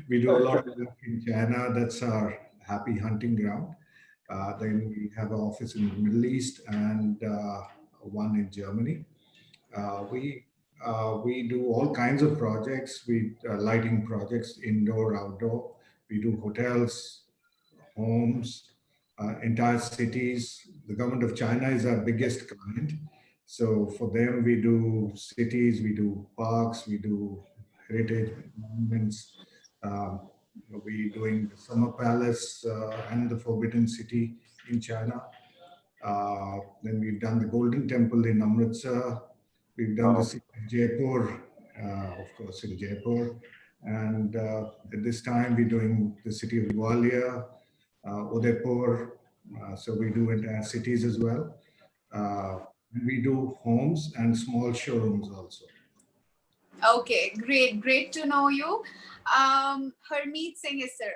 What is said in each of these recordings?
we do a lot of work in China. That's our happy hunting ground. Then we have an office in the Middle East and one in Germany. We do all kinds of projects. We lighting projects, indoor, outdoor. We do hotels, homes, entire cities. The government of China is our biggest client. So for them, we do cities, we do parks, we do heritage monuments. Um, we doing the Summer Palace and the Forbidden City in China. Then we've done the Golden Temple in Amritsar. We've done the Wow. city of Jaipur, of course, in Jaipur. And at this time, we're doing the city of Gwalior, Udaipur. So we do entire cities as well. Uh, we do homes and small showrooms also. Okay, great to know you. Harmeet Singh is sir.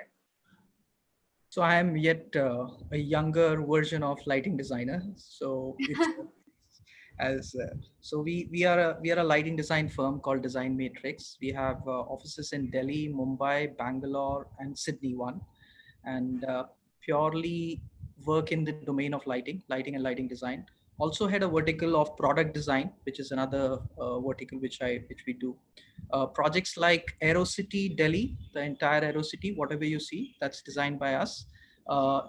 So I am yet a younger version of lighting designer. So it's as so we are a lighting design firm called Design Matrix. We have offices in Delhi, Mumbai, Bangalore, and Sydney one, and purely work in the domain of lighting and lighting design. Also had a vertical of product design, which is another vertical which we do. Projects like AeroCity Delhi, the entire AeroCity, whatever you see, that's designed by us.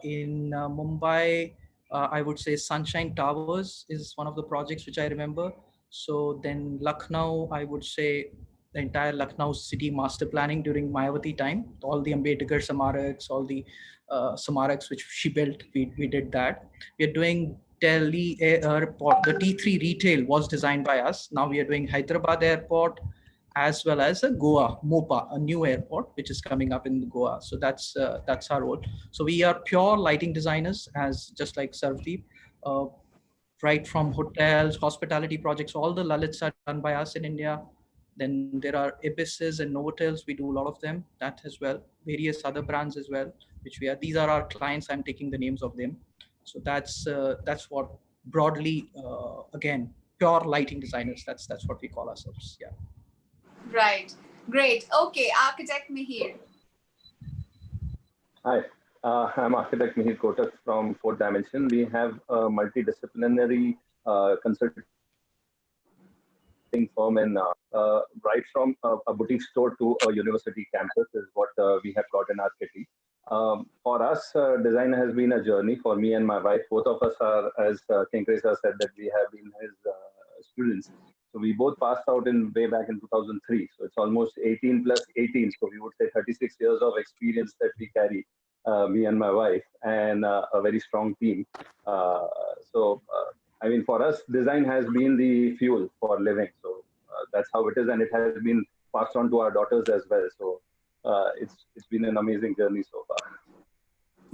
In Mumbai, I would say Sunshine Towers is one of the projects which I remember. So then Lucknow, I would say the entire Lucknow city master planning during Mayawati time, all the Ambedkar Samaraks, all the Samaraks which she built, we did that. We are doing Delhi airport, the T3 retail was designed by us. Now we are doing Hyderabad airport, as well as a Goa, Mopa, a new airport which is coming up in Goa. So that's our role. So we are pure lighting designers, as just like Sarvdeep, right from hotels, hospitality projects, all the Lalits are done by us in India. Then there are Ibis's and Novotels. We do a lot of them, that as well. Various other brands as well, which we are. These are our clients. I'm taking the names of them. So that's what broadly, again, pure lighting designers. That's what we call ourselves. Yeah. Right. Great. Okay, architect Mihir. Hi, I'm architect Mihir Kotak from Fourth Dimension. We have a multidisciplinary consulting firm in right from a boutique store to a university campus is what we have got in our kitty. For us, design has been a journey for me and my wife. Both of us are, as King Krishna said, that we have been his students. So we both passed out in way back in 2003. So it's almost 18 plus 18. So we would say 36 years of experience that we carry, me and my wife, and a very strong team. I mean, for us, design has been the fuel for living. So that's how it is, and it has been passed on to our daughters as well. So it's been an amazing journey so far.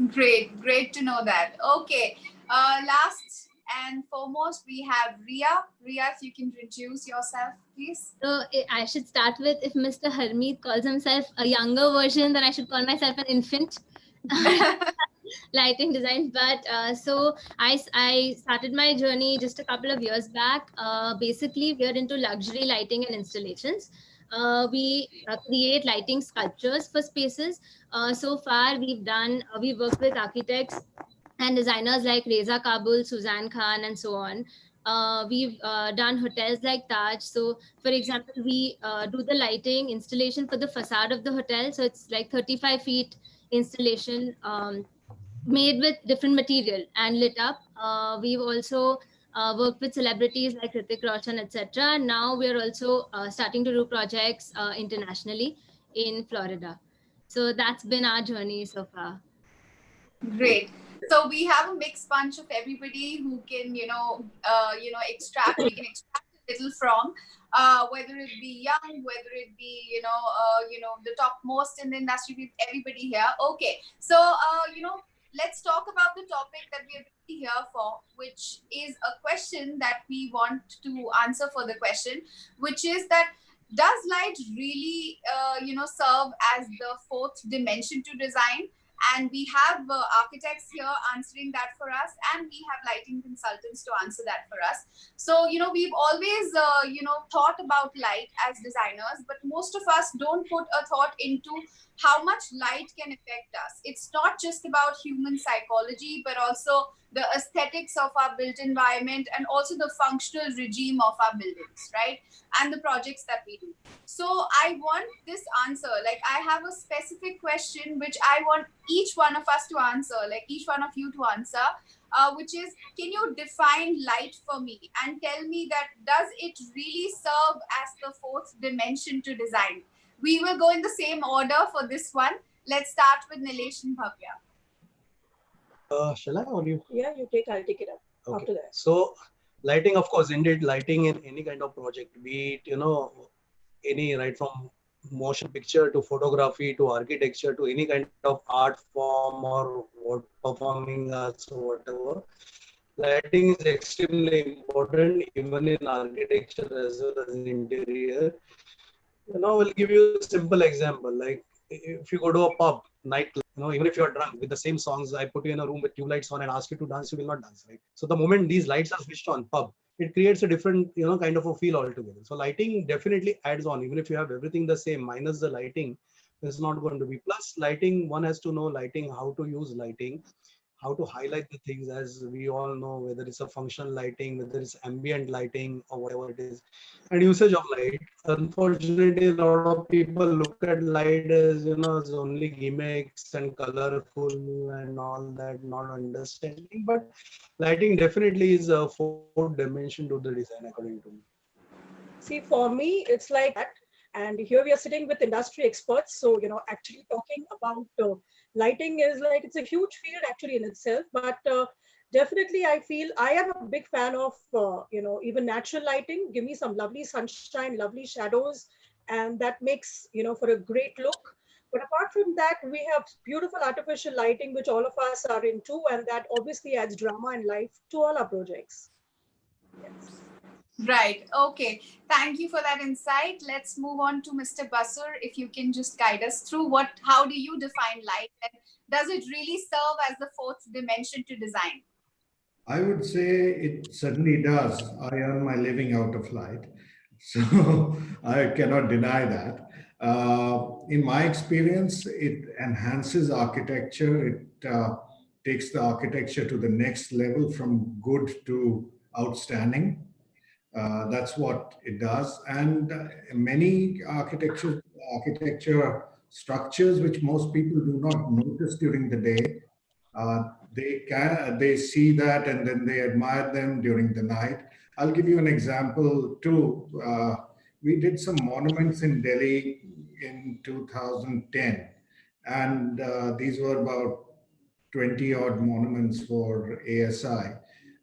Great to know that. Okay, last and foremost, we have Rhea. Rhea, if you can introduce yourself, please. So I should start with, if Mr. Harmeet calls himself a younger version, then I should call myself an infant. Lighting design. But so I started my journey just a couple of years back. Basically, we are into luxury lighting and installations. We create lighting sculptures for spaces. So far, we've worked with architects and designers like Reza Kabul, Suzanne Khan, and so on. We've done hotels like Taj. So, for example, we do the lighting installation for the facade of the hotel. So it's like 35 feet installation, made with different material and lit up. We've also worked with celebrities like Hrithik Roshan, etc. Now we're also starting to do projects internationally in Florida. So that's been our journey so far. Great. So we have a mixed bunch of everybody who can, we can extract a little from, whether it be young, whether it be, the topmost in the industry, with everybody here. Okay. So, let's talk about the topic that we are here for, which is a question that we want to answer for the question, which is that, does light really, serve as the fourth dimension to design? And we have architects here answering that for us, and we have lighting consultants to answer that for us. So, we've always, thought about light as designers, but most of us don't put a thought into how much light can affect us. It's not just about human psychology, but also the aesthetics of our built environment and also the functional regime of our buildings, right? And the projects that we do. So I want this answer. Like, I have a specific question which I want each one of us to answer, like each one of you to answer, which is, can you define light for me and tell me that does it really serve as the fourth dimension to design? We will go in the same order for this one. Let's start with Nilesh and Bhavya. Shall I or you? Yeah, you take, I'll take it up after that. So lighting, of course, indeed, lighting in any kind of project, be it, any, right from motion picture to photography to architecture to any kind of art form or what performing arts or whatever, lighting is extremely important even in architecture as well as in interior. We'll give you a simple example. Like if you go to a pub, nightclub, even if you're drunk with the same songs, I put you in a room with tube lights on and ask you to dance, you will not dance, right? So the moment these lights are switched on, pub, it creates a different, kind of a feel altogether. So lighting definitely adds on, even if you have everything the same, minus the lighting, is not going to be. Plus lighting, one has to know lighting, how to use lighting, how to highlight the things, as we all know, whether it's a functional lighting, whether it's ambient lighting or whatever it is, and usage of light. Unfortunately, a lot of people look at light as, as only gimmicks and colorful and all that, not understanding. But lighting definitely is a fourth dimension to the design, according to me. See, for me, it's like that. And here we are sitting with industry experts. So, actually talking about lighting is like, it's a huge field actually in itself. But definitely, I feel I am a big fan of, even natural lighting. Give me some lovely sunshine, lovely shadows. And that makes, for a great look. But apart from that, we have beautiful artificial lighting, which all of us are into. And that obviously adds drama and life to all our projects. Yes. Right. Okay. Thank you for that insight. Let's move on to Mr. Basur. If you can just guide us through how do you define light, and does it really serve as the fourth dimension to design? I would say it certainly does. I earn my living out of light, so I cannot deny that. In my experience, it enhances architecture. It takes the architecture to the next level from good to outstanding. That's what it does. And many architecture structures, which most people do not notice during the day, they see that and then they admire them during the night. I'll give you an example too. We did some monuments in Delhi in 2010, and these were about 20 odd monuments for ASI.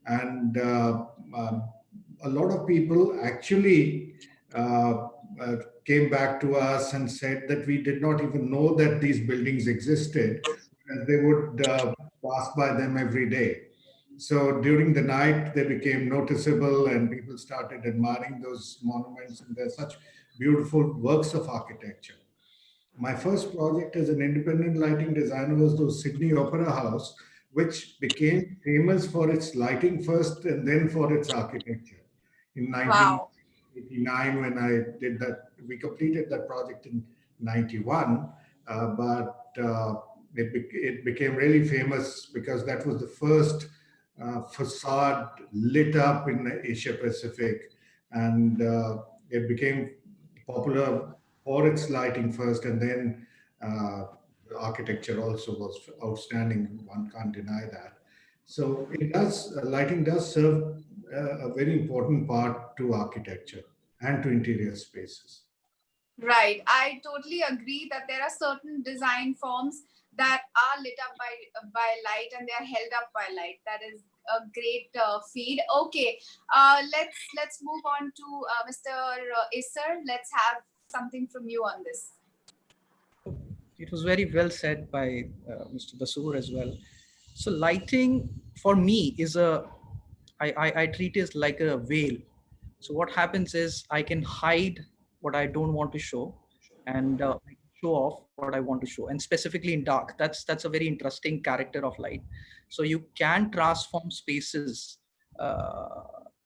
And a lot of people actually came back to us and said that we did not even know that these buildings existed, and they would pass by them every day. So during the night, they became noticeable and people started admiring those monuments, and they're such beautiful works of architecture. My first project as an independent lighting designer was the Sydney Opera House, which became famous for its lighting first and then for its architecture. In Wow. 1989, when I did that, we completed that project in 91, but it became really famous because that was the first facade lit up in Asia Pacific, and it became popular for its lighting first, and then the architecture also was outstanding. One can't deny that. So it does, lighting does serve a very important part to architecture and to interior spaces. Right. I totally agree that there are certain design forms that are lit up by light and they are held up by light. That is a great feed. Okay. Let's move on to Mr. Isser. Let's have something from you on this. It was very well said by Mr. Basur as well. So lighting for me is I treat it like a veil. So what happens is I can hide what I don't want to show, and I can show off what I want to show, and specifically in dark. That's a very interesting character of light. So you can transform spaces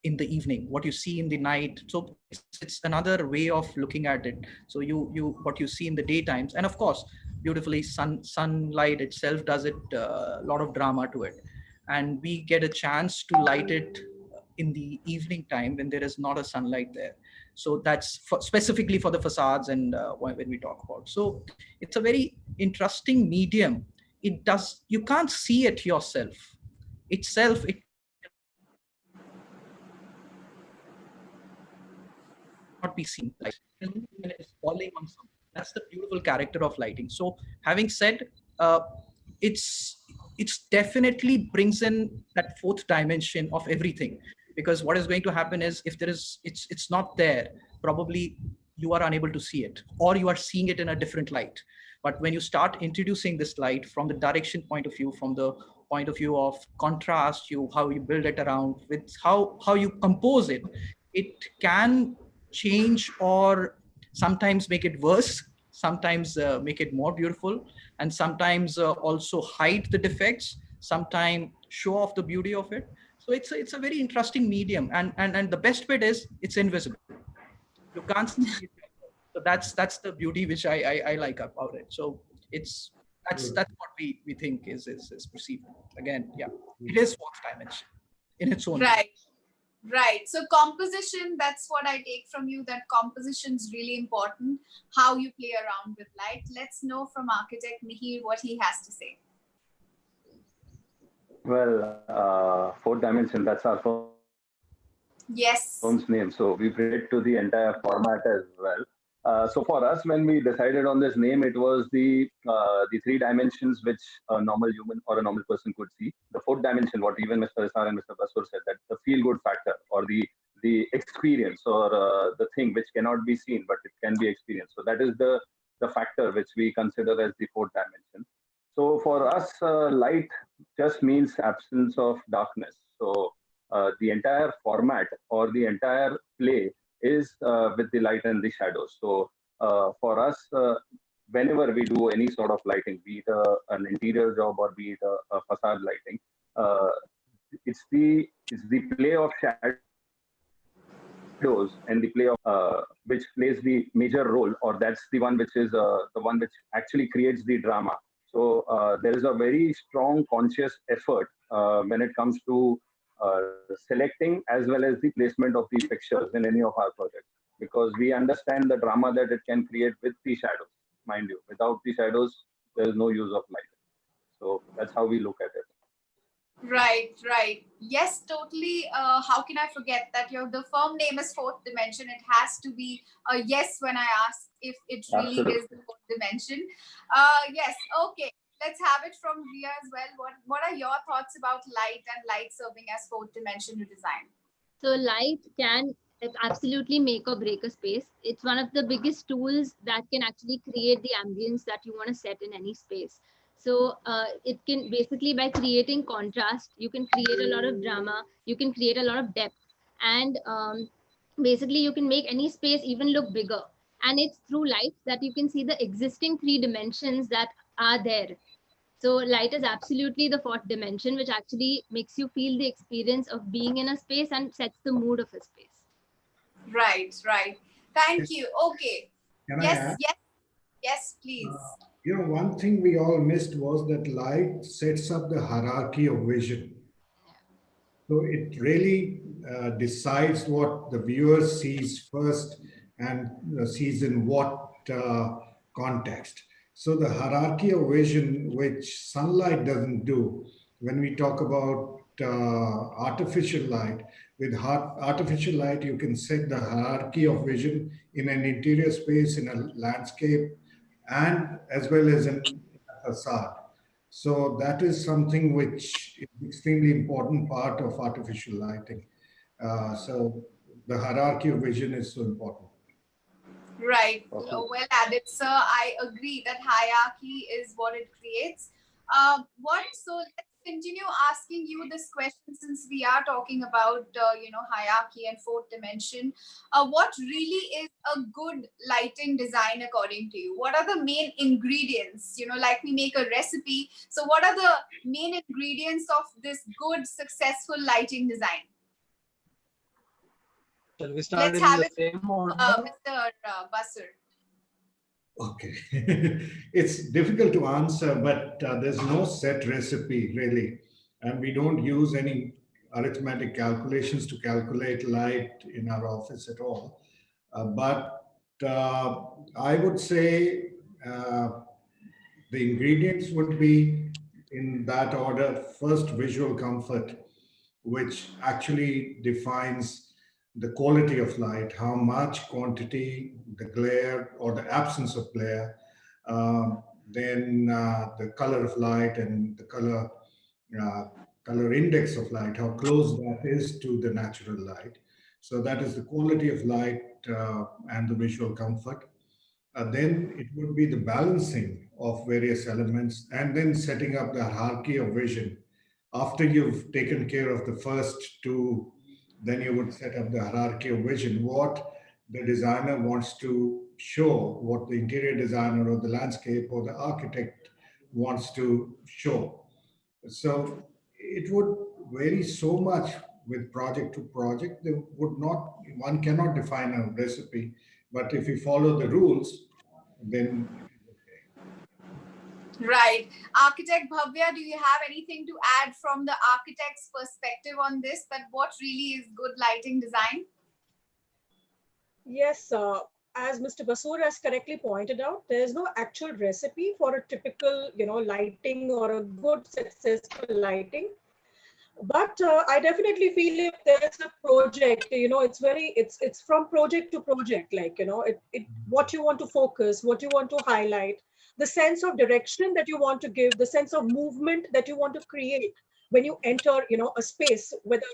in the evening, what you see in the night. So it's another way of looking at it. So you what you see in the daytimes, and of course, beautifully sunlight itself does it a lot of drama to it, and we get a chance to light it in the evening time when there is not a sunlight there. So that's specifically for the facades and when we talk about. So it's a very interesting medium. It does, you can't see it yourself itself, it cannot be seen. Light when it is falling on something. That's the beautiful character of lighting. So having said, uh, it's definitely brings in that fourth dimension of everything, because what is going to happen is, if there is, it's not there, probably you are unable to see it, or you are seeing it in a different light. But when you start introducing this light from the direction point of view, from the point of view of contrast, you how you build it around with how you compose it, it can change or sometimes make it worse, sometimes make it more beautiful, and sometimes also hide the defects, sometimes show off the beauty of it. So it's a very interesting medium, and the best bit is it's invisible. You can't see it. So that's the beauty which I like about it. So it's that's what we think is perceived. Again, yeah, it is fourth dimension in its own way. Right. Right. So composition, that's what I take from you, that composition is really important, how you play around with light. Let's know from architect Mihir what he has to say. Well, fourth dimension, that's our firm's name. So we bring it to the entire Yes. format as well. So for us, when we decided on this name, it was the three dimensions which a normal human or a normal person could see. The fourth dimension, what even Mr. Isar and Mr. Basur said, that the feel-good factor, or the experience, or the thing which cannot be seen but it can be experienced. So that is the factor which we consider as the fourth dimension. So for us, light just means absence of darkness. So the entire format or the entire play is with the light and the shadows. So for us, whenever we do any sort of lighting, be it an interior job or be it a facade lighting, uh, it's the play of shadows and the play of which plays the major role, or that's the one which is the one which actually creates the drama. So there is a very strong conscious effort when it comes to selecting as well as the placement of the fixtures in any of our projects, because we understand the drama that it can create with the shadows. Mind you, without the shadows, there is no use of light. So that's how we look at it. Right, right. Yes, totally. How can I forget that the firm name is Fourth Dimension? It has to be a yes when I ask if it really Absolutely. is the fourth dimension. Yes, okay. Let's have it from Rhea as well. What are your thoughts about light and light serving as fourth dimension to design? So light can absolutely make or break a space. It's one of the biggest tools that can actually create the ambience that you want to set in any space. So it can basically, by creating contrast, you can create a lot of drama, you can create a lot of depth, and basically you can make any space even look bigger. And it's through light that you can see the existing three dimensions that are there. So light is absolutely the fourth dimension, which actually makes you feel the experience of being in a space and sets the mood of a space. Right, right. Thank you. Okay. Can I Yes, add? yes, yes, please. One thing we all missed was that light sets up the hierarchy of vision. So it really decides what the viewer sees first and sees in what context. So the hierarchy of vision, which sunlight doesn't do, when we talk about artificial light, with artificial light, you can set the hierarchy of vision in an interior space, in a landscape, and as well as in a facade. So that is something which is extremely important part of artificial lighting. So the hierarchy of vision is so important. Right. Awesome. Well added, sir. I agree that hierarchy is what it creates. What? So let's continue asking you this question since we are talking about hierarchy and fourth dimension. What really is a good lighting design according to you? What are the main ingredients? Like we make a recipe. So what are the main ingredients of this good, successful lighting design? Shall we start Let's in have the it, same order? Mr. Basur. Okay. It's difficult to answer, but there's no set recipe really. And we don't use any arithmetic calculations to calculate light in our office at all. But I would say the ingredients would be in that order. First, visual comfort, which actually defines the quality of light, how much quantity, the glare or the absence of glare, then the color of light and the uh, color index of light, how close that is to the natural light. So that is the quality of light and the visual comfort. Then it would be the balancing of various elements and then setting up the hierarchy of vision. After you've taken care of the first two, then you would set up the hierarchy of vision, what the designer wants to show, what the interior designer or the landscape or the architect wants to show. So it would vary so much with project to project. There would not, one cannot define a recipe, but if you follow the rules, then it is okay. Right. Architect Bhavya, do you have anything to add from the architect's perspective on this, that what really is good lighting design? Yes, as Mr. Basoor has correctly pointed out, there is no actual recipe for a typical, lighting or a good successful lighting. But I definitely feel if there's a project, it's from project to project, like, what you want to focus, what you want to highlight, the sense of direction that you want to give, the sense of movement that you want to create when you enter, a space, whether,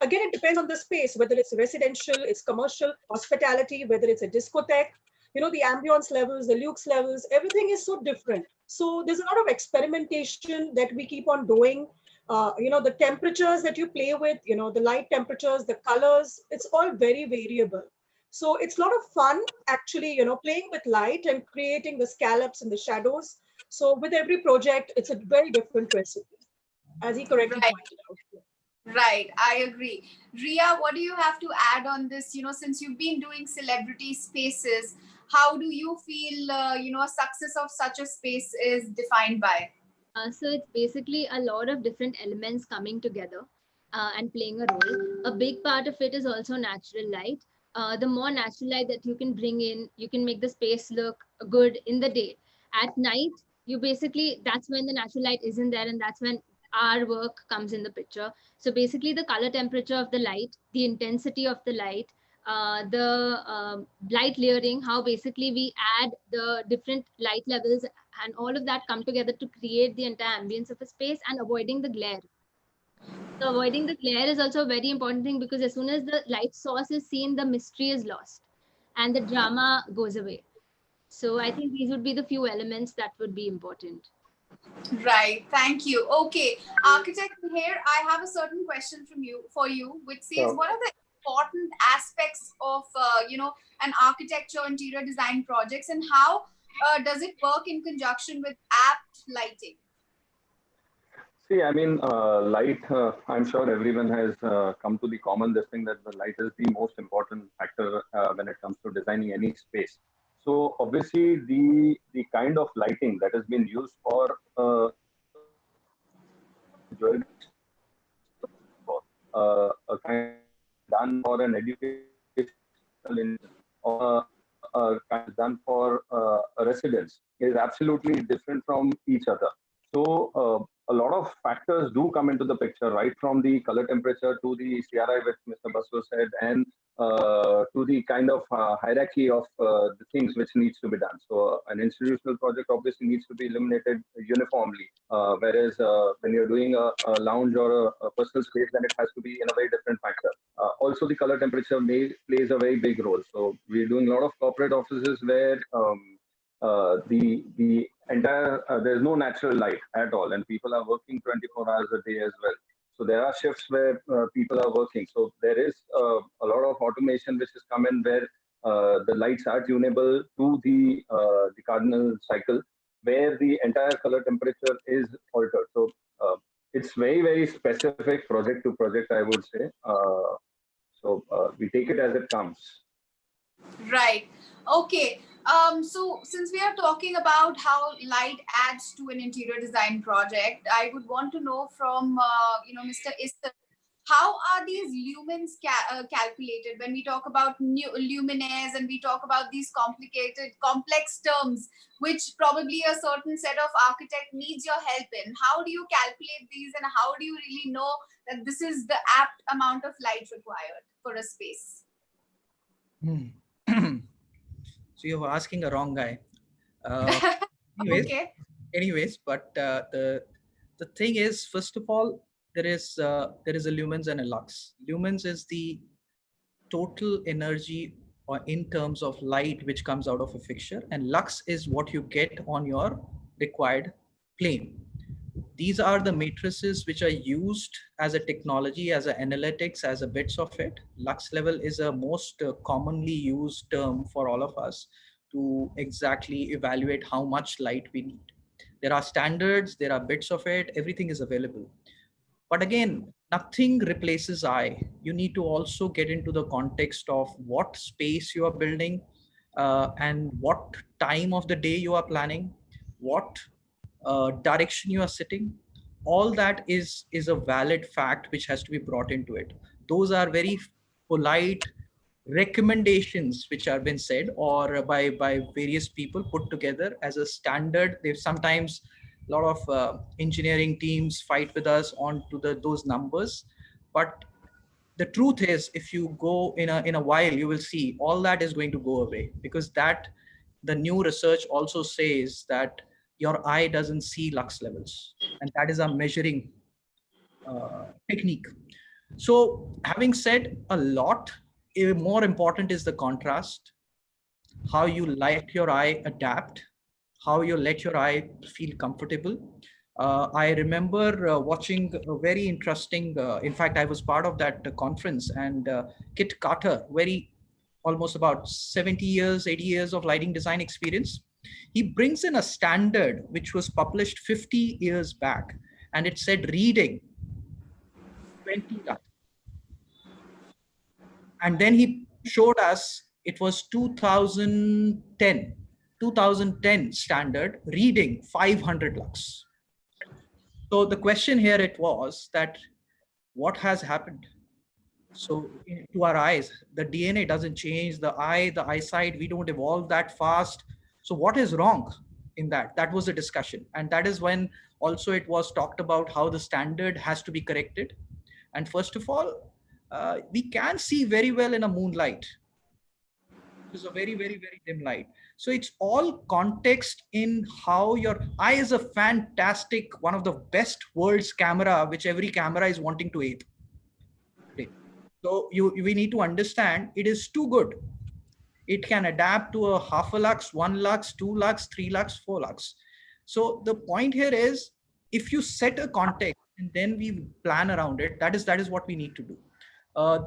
again, it depends on the space, whether it's residential, it's commercial, hospitality, whether it's a discotheque, the ambience levels, the lux levels, everything is so different. So there's a lot of experimentation that we keep on doing. The temperatures that you play with, the light temperatures, the colors, it's all very variable. So it's a lot of fun actually, playing with light and creating the scallops and the shadows. So with every project, it's a very different recipe, as he correctly Right. pointed out. Right, I agree. Ria, what do you have to add on this? Since you've been doing celebrity spaces, how do you feel, success of such a space is defined by? So it's basically a lot of different elements coming together and playing a role. A big part of it is also natural light. The more natural light that you can bring in, you can make the space look good in the day. At night, that's when the natural light isn't there, and that's when our work comes in the picture. So basically, the color temperature of the light, the intensity of the light, the light layering, how basically we add the different light levels and all of that come together to create the entire ambience of a space and avoiding the glare. So avoiding the glare is also a very important thing, because as soon as the light source is seen, the mystery is lost and the drama goes away. So I think these would be the few elements that would be important. Right, thank you. Okay, architect, here I have a certain question for you, which says, Sure. what are the important aspects of an architecture interior design projects, and how does it work in conjunction with apt lighting? See, I mean, light, I'm sure everyone has come to the common this thing that the light is the most important factor when it comes to designing any space. So obviously the kind of lighting that has been used for jewelry, a kind done for an educational or kind done for a residence is absolutely different from each other. So a lot of factors do come into the picture, right from the color temperature to the CRI, which Mr. Basu said, and to the kind of hierarchy of the things which needs to be done. So an institutional project obviously needs to be illuminated uniformly, whereas when you're doing a lounge or a personal space, then it has to be in a very different factor. Also, the color temperature plays a very big role. So we're doing a lot of corporate offices where the entire, there's no natural light at all, and people are working 24 hours a day as well. So there are shifts where people are working. So there is a lot of automation which has come in where the lights are tunable to the cardinal cycle, where the entire color temperature is altered. So it's very, very specific project to project, I would say. So we take it as it comes. Right. Okay. So since we are talking about how light adds to an interior design project, I would want to know from Mr. Istar, how are these lumens calculated when we talk about new luminaires and we talk about these complicated, complex terms, which probably a certain set of architect needs your help in? How do you calculate these, and how do you really know that this is the apt amount of light required for a space? So you're asking a wrong guy. Uh, anyways, Okay. but the thing is, first of all, there is a lumens and a lux. Lumens is the total energy or in terms of light which comes out of a fixture, and lux is what you get on your required plane. These are the matrices which are used as a technology, as a analytics, as a bits of it. Lux level is a most commonly used term for all of us to exactly evaluate how much light we need. There are standards, there are bits of it, everything is available. But again, nothing replaces eye. You need to also get into the context of what space you are building, and what time of the day you are planning, what direction you are sitting. All that is a valid fact which has to be brought into it. Those are very polite recommendations which have been said, or by various people put together as a standard. They've sometimes, a lot of engineering teams fight with us on to those numbers, but the truth is, if you go in a while, you will see all that is going to go away, because that the new research also says that your eye doesn't see lux levels, and that is a measuring technique. So having said a lot, more important is the contrast, how you let your eye adapt, how you let your eye feel comfortable. I remember watching a very interesting, in fact, I was part of that conference, and Kit Carter, almost about 70 years, 80 years of lighting design experience. He brings in a standard which was published 50 years back, and it said reading 20 lux. And then he showed us it was 2010 standard reading 500 lux. So the question here it was that what has happened? So to our eyes, the DNA doesn't change, the eyesight, we don't evolve that fast. So what is wrong in that? That was a discussion. And that is when also it was talked about how the standard has to be corrected. And first of all, we can see very well in a moonlight. It's a very, very, very dim light. So it's all context in how your eye is a fantastic, one of the best world's camera, which every camera is wanting to ape. Okay. So we need to understand it is too good. It can adapt to a half a lux, 1 lux, 2 lux, 3 lux, 4 lux. So the point here is, if you set a context and then we plan around it, that is what we need to do.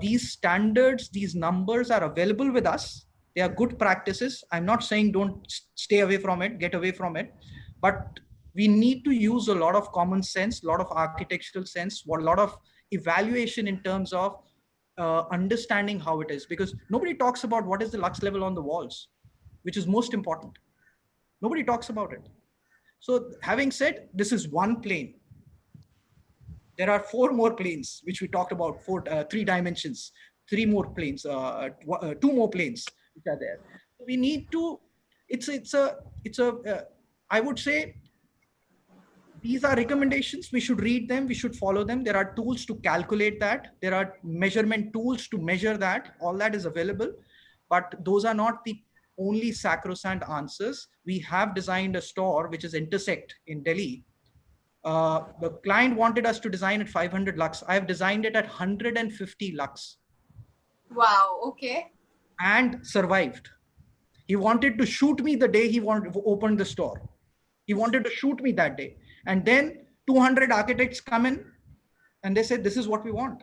These standards, these numbers are available with us. They are good practices. I'm not saying don't stay away from it, get away from it, but we need to use a lot of common sense, a lot of architectural sense, a lot of evaluation in terms of understanding how it is, because nobody talks about what is the lux level on the walls, which is most important. Nobody talks about it. So having said, this is one plane. There are 4 more planes, which we talked about, 3 dimensions, 3 more planes, 2 more planes which are there. So we need to, I would say, these are recommendations. We should read them. We should follow them. There are tools to calculate that. There are measurement tools to measure that. All that is available, but those are not the only sacrosanct answers. We have designed a store, which is Intersect in Delhi. The client wanted us to design at 500 lux. I have designed it at 150 lux. Wow. Okay. And survived. He wanted to shoot me the day he opened the store. He wanted to shoot me that day. And then 200 architects come in and they said, this is what we want.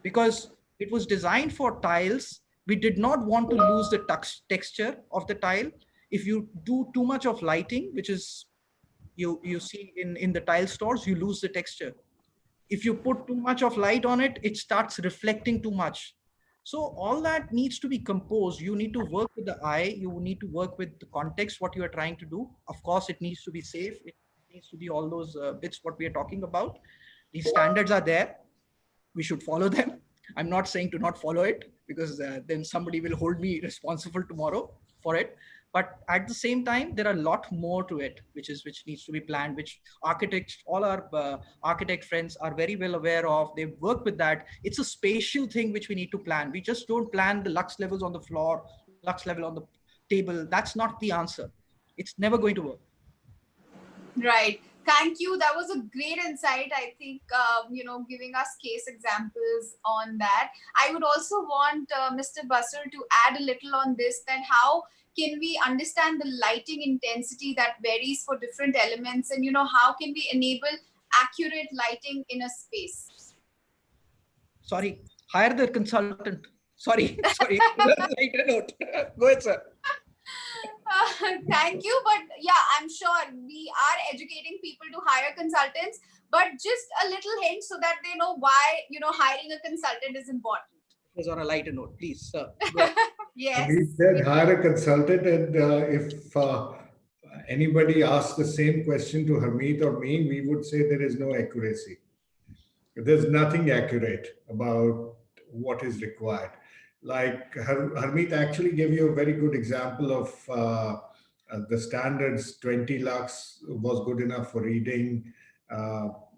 Because it was designed for tiles. We did not want to lose the texture of the tile. If you do too much of lighting, which is you see in the tile stores, you lose the texture. If you put too much of light on it, it starts reflecting too much. So all that needs to be composed. You need to work with the eye. You need to work with the context, what you are trying to do. Of course, it needs to be safe. It needs to be all those bits, what we are talking about. These standards are there. We should follow them. I'm not saying to not follow it, because then somebody will hold me responsible tomorrow for it. But at the same time, there are a lot more to it, which needs to be planned, which architects, all our architect friends are very well aware of. They work with that. It's a spatial thing which we need to plan. We just don't plan the lux levels on the floor, lux level on the table. That's not the answer. It's never going to work. Right. Thank you. That was a great insight. I think, giving us case examples on that. I would also want Mr. Basur to add a little on this, that how can we understand the lighting intensity that varies for different elements, and, how can we enable accurate lighting in a space? Sorry, hire the consultant. Sorry. Lighter note. Go ahead, sir. Thank you. But yeah, I'm sure we are educating people to hire consultants, but just a little hint so that they know why, hiring a consultant is important. It was on a lighter note, please, sir. Yes. We said hire a consultant, and if anybody asks the same question to Harmeet or me, we would say there is no accuracy. There's nothing accurate about what is required. Like Harmeet actually gave you a very good example of the standards. 20 lux was good enough for reading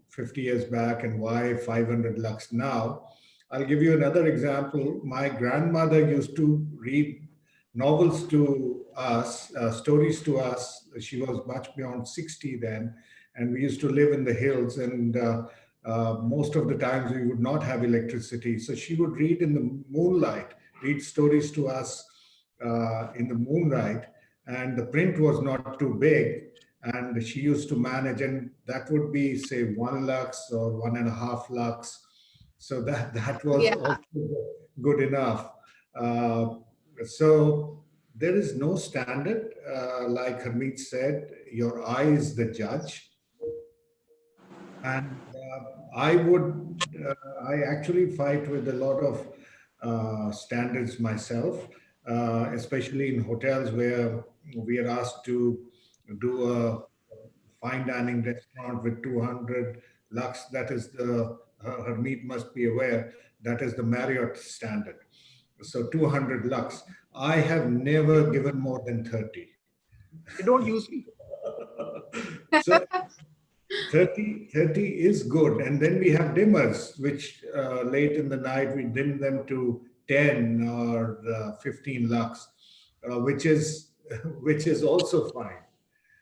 50 years back, and why 500 lux now. I'll give you another example. My grandmother used to read novels to us, stories to us. She was much beyond 60 then, and we used to live in the hills, and most of the times we would not have electricity. So she would read in the moonlight, read stories to us in the moonlight, and the print was not too big. And she used to manage, and that would be, say, 1 lux or 1.5 lux. So that was also good enough. So there is no standard. Like Harmeet said, your eye is the judge. And I actually fight with a lot of standards myself, especially in hotels where we are asked to do a fine dining restaurant with 200 lux. That is Harmeet must be aware, that is the Marriott standard. So 200 lux. I have never given more than 30. You don't use me. So 30 is good. And then we have dimmers, which late in the night we dim them to 10 or 15 lux, which is which is also fine.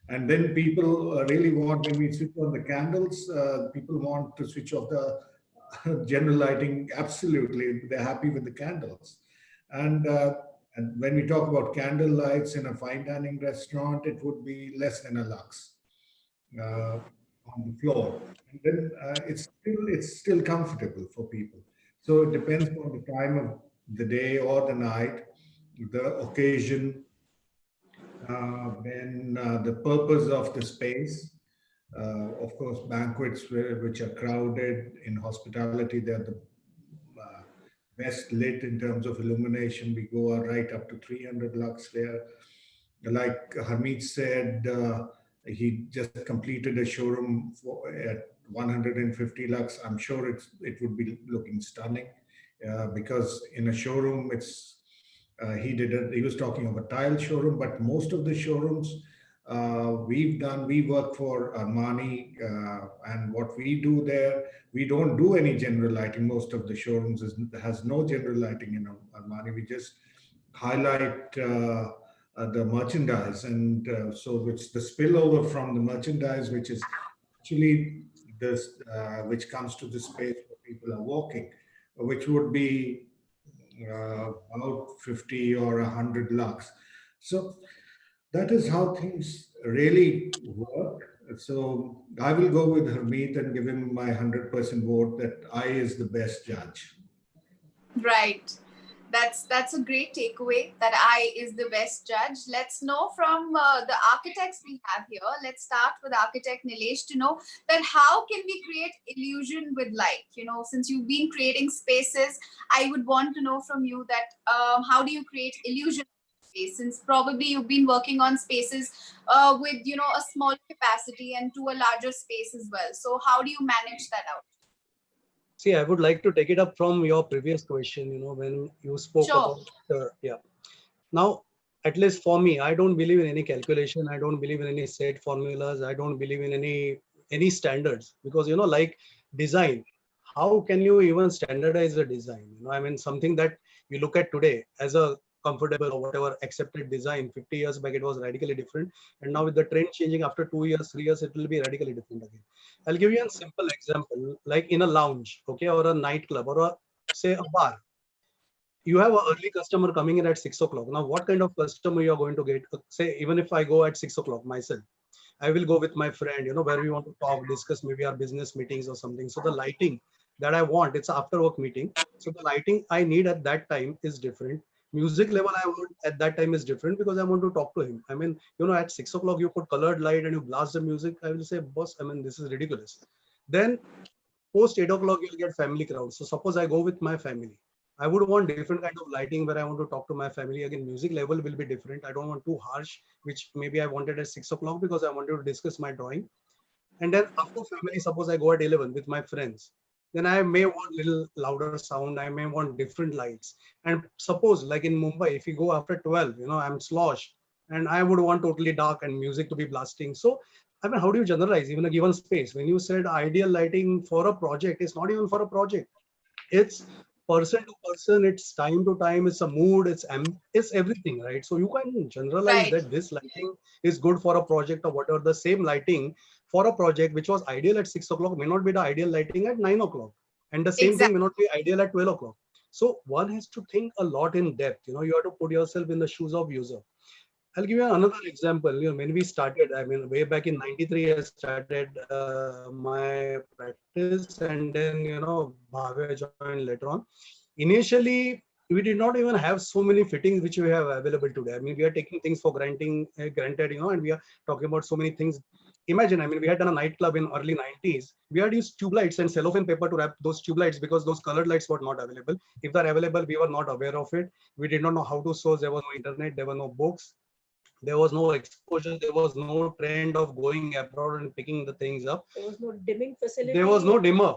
And then people really want, when we switch on the candles, people want to switch off the general lighting. Absolutely, they're happy with the candles. And and when we talk about candle lights in a fine dining restaurant, it would be less than a lux on the floor. And then it's still comfortable for people. So it depends on the time of the day or the night, the occasion, then the purpose of the space. Of course, banquets which are crowded. In hospitality, they're the best lit in terms of illumination. We go right up to 300 lux there. Like Harmeet said, he just completed a showroom at 150 lux. I'm sure it would be looking stunning, because in a showroom, he was talking of a tile showroom, but most of the showrooms we work for Armani, and what we do there, we don't do any general lighting. Most of the showrooms has no general lighting in Armani. We just highlight the merchandise, and so it's the spillover from the merchandise, which is actually this, which comes to the space where people are walking, which would be about 50 or 100 lux. So That is how things really work. So I will go with Harmeet and give him my 100% vote that I is the best judge. Right. That's a great takeaway, that I is the best judge. Let's know from the architects we have here. Let's start with architect Nilesh to know that how can we create illusion with light? Since you've been creating spaces, I would want to know from you that how do you create illusion of space? Since probably you've been working on spaces with a small capacity and to a larger space as well. So how do you manage that out? See, I would like to take it up from your previous question, when you spoke Sure. about, yeah. Now, at least for me, I don't believe in any calculation. I don't believe in any set formulas. I don't believe in any standards, because, like design, how can you even standardize a design? I mean, something that you look at today as a comfortable or whatever accepted design, 50 years back, it was radically different. And now with the trend changing after 2 years, 3 years, it will be radically different again. I'll give you a simple example, like in a lounge, okay, or a nightclub, or say a bar. You have an early customer coming in at 6 o'clock. Now, what kind of customer you are going to get? Say, even if I go at 6 o'clock myself, I will go with my friend, where we want to talk, discuss maybe our business meetings or something. So the lighting that I want, it's after work meeting. So the lighting I need at that time is different. Music level I want at that time is different, because I want to talk to him. I mean, at 6 o'clock you put colored light and you blast the music. I will say, boss, I mean, this is ridiculous. Then post 8 o'clock you'll get family crowd. So suppose I go with my family, I would want different kind of lighting where I want to talk to my family. Again, music level will be different. I don't want too harsh, which maybe I wanted at 6 o'clock because I wanted to discuss my drawing. And then after family, suppose I go at 11 with my friends, then I may want little louder sound. I may want different lights. And suppose like in Mumbai, if you go after 12, I'm slosh and I would want totally dark and music to be blasting. So, I mean, how do you generalize even a given space? When you said ideal lighting for a project, it's not even for a project. It's person to person, it's time to time, it's a mood, it's everything, right? So you can generalize Right. that this lighting is good for a project or whatever. The same lighting for a project which was ideal at 6 o'clock may not be the ideal lighting at 9 o'clock, and the same thing Exactly. may not be ideal at 12 o'clock. So one has to think a lot in depth. You have to put yourself in the shoes of user. I'll give you another example. When we started, I mean, way back in '93, I started my practice, and then Bhave joined later on. Initially, we did not even have so many fittings which we have available today. I mean, we are taking things for granted, and we are talking about so many things. Imagine, I mean, we had done a nightclub in early '90s. We had used tube lights and cellophane paper to wrap those tube lights because those colored lights were not available. If they're available, we were not aware of it. We did not know how to source. There was no internet. There were no books. There was no exposure. There was no trend of going abroad and picking the things up. There was no dimming facility. There was no dimmer.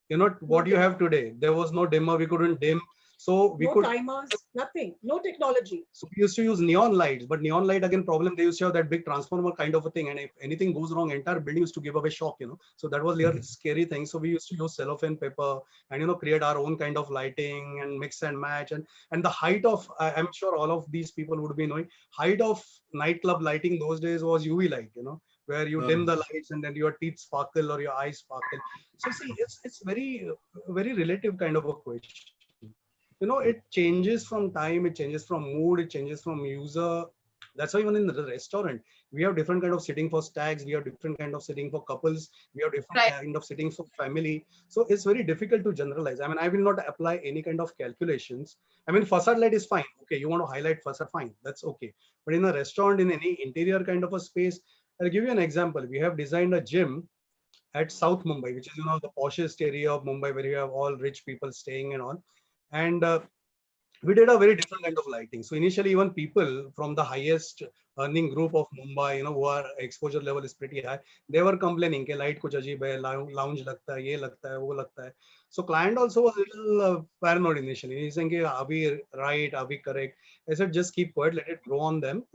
No What you dimmer. have today. There was no dimmer. We couldn't dim. So we No could. timers, nothing, no technology. So we used to use neon lights, but neon light again problem. They used to have that big transformer kind of a thing, and if anything goes wrong, entire building used to give away shock. So that was a scary thing. So we used to use cellophane paper and create our own kind of lighting and mix and match. And the height of I'm sure all of these people would be knowing, height of nightclub lighting those days was UV light. Where you dim the lights and then your teeth sparkle or your eyes sparkle. So see, it's very relative kind of a question. It changes from time, it changes from mood, it changes from user. That's why even in the restaurant, we have different kind of sitting for stags, we have different kind of sitting for couples, we have different Right. kind of sitting for family. So it's very difficult to generalize. I mean, I will not apply any kind of calculations. I mean, facade light is fine. Okay, you want to highlight facade, fine, that's okay. But in a restaurant, in any interior kind of a space, I'll give you an example. We have designed a gym at South Mumbai, which is the poshest area of Mumbai, where you have all rich people staying and all. And we did a very different kind of lighting. So initially, even people from the highest earning group of Mumbai, who are exposure level is pretty high, they were complaining, "Ke light kuch ajeeb hai, lounge lagta hai, ye lagta hai, wo lagta hai." So client also was a little paranoid initially. He's saying, "Are we right? Are we correct?" I said, just keep quiet, let it grow on them,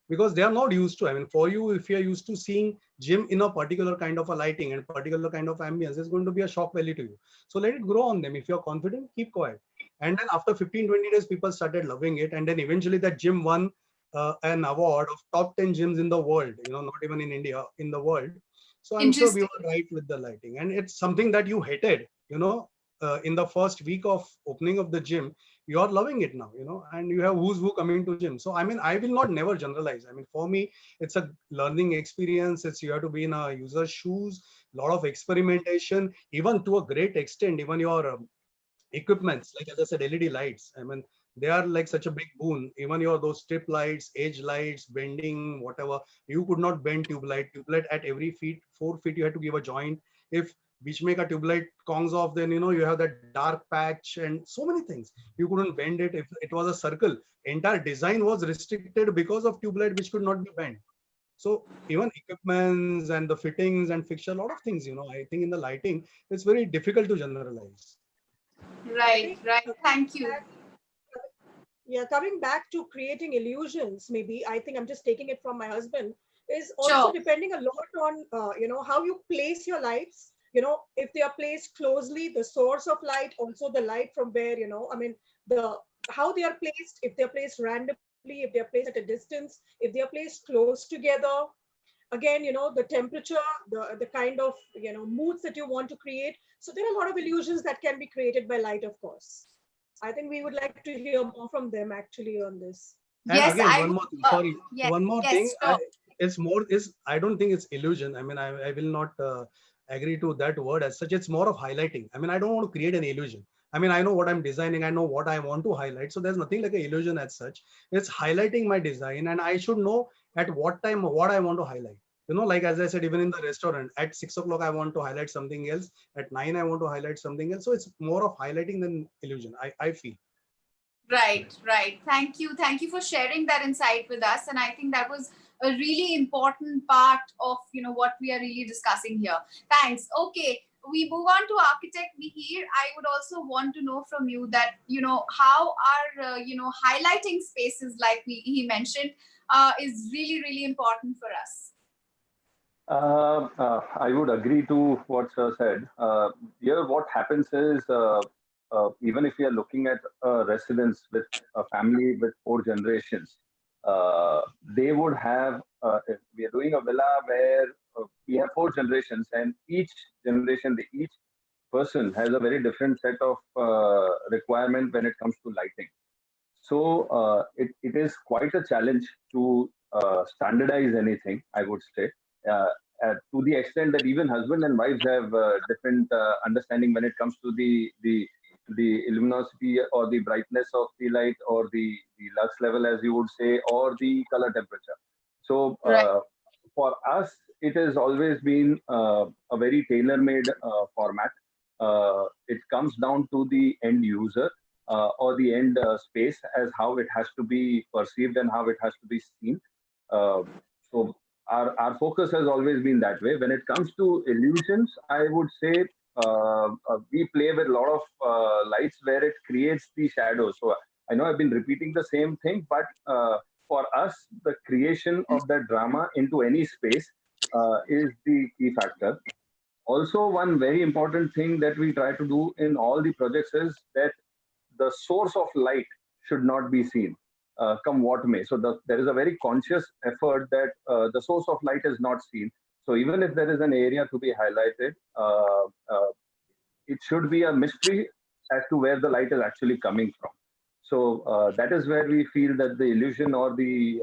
because they are not used to. I mean, for you, if you are used to seeing gym in a particular kind of a lighting and particular kind of ambience, it's going to be a shock value to you. So let it grow on them. If you're confident, keep quiet. And then after 15-20 days, people started loving it. And then eventually that gym won an award of top 10 gyms in the world, not even in India, in the world. So I'm sure we Interesting. were right with the lighting. And it's something that you hated, in the first week of opening of the gym, you are loving it now, and you have who's who coming to gym. So I mean, I will not never generalize. I mean, for me, it's a learning experience. It's you have to be in a user's shoes, lot of experimentation, even to a great extent, even your equipments, like as I said, LED lights. I mean, they are like such a big boon. Even your those strip lights, edge lights, bending, whatever. You could not bend tube light. Tube light at every 4 feet, you had to give a joint. If which make a tube light congs off, then you have that dark patch and so many things. You couldn't bend it. If it was a circle, entire design was restricted because of tube light, which could not be bent. So even equipments and the fittings and fixture, a lot of things, I think in the lighting, it's very difficult to generalize. Right, right. Thank you. Yeah, coming back to creating illusions, maybe I think I'm just taking it from my husband, is also Sure. depending a lot on how you place your lights. If they are placed closely, the source of light, also the light from where, I mean, the how they are placed, if they're placed randomly, if they're placed at a distance, if they are placed close together. Again, the temperature, the kind of moods that you want to create. So there are a lot of illusions that can be created by light, of course. I think we would like to hear more from them actually on this. And Yes, again, I one would. more thing. Sorry, Yes, one more thing. yes, sure. It's more is I don't think it's illusion. I mean, I will not agree to that word as such. It's more of highlighting. I mean, I don't want to create an illusion. I mean, I know what I'm designing. I know what I want to highlight. So there's nothing like an illusion as such. It's highlighting my design, and I should know at what time what I want to highlight. Like as I said, even in the restaurant, at 6 o'clock I want to highlight something else. At 9 I want to highlight something else. So it's more of highlighting than illusion. I feel. Right, right. Thank you. Thank you for sharing that insight with us. And I think that was a really important part of, what we are really discussing here. Thanks. Okay. We move on to architect Mihir. I would also want to know from you that, how are, highlighting spaces like he mentioned is really, really important for us. I would agree to what Sir said. Here, what happens is, even if we are looking at a residence with a family with 4 generations, they would have, we are doing a villa where we have 4 generations, and each generation, each person has a very different set of requirement when it comes to lighting. So it is quite a challenge to standardize anything, I would say, to the extent that even husband and wives have different understanding when it comes to the luminosity or the brightness of the light, or the lux level, as you would say, or the color temperature. So Right. for us, it has always been a very tailor-made format. It comes down to the end user, or the end space, as how it has to be perceived and how it has to be seen. So our focus has always been that way. When it comes to illusions, I would say we play with a lot of lights where it creates the shadows. So I know I've been repeating the same thing, but for us, the creation of that drama into any space is the key factor. Also, one very important thing that we try to do in all the projects is that the source of light should not be seen, come what may. So there is a very conscious effort that the source of light is not seen. So even if there is an area to be highlighted, it should be a mystery as to where the light is actually coming from. So that is where we feel that the illusion or the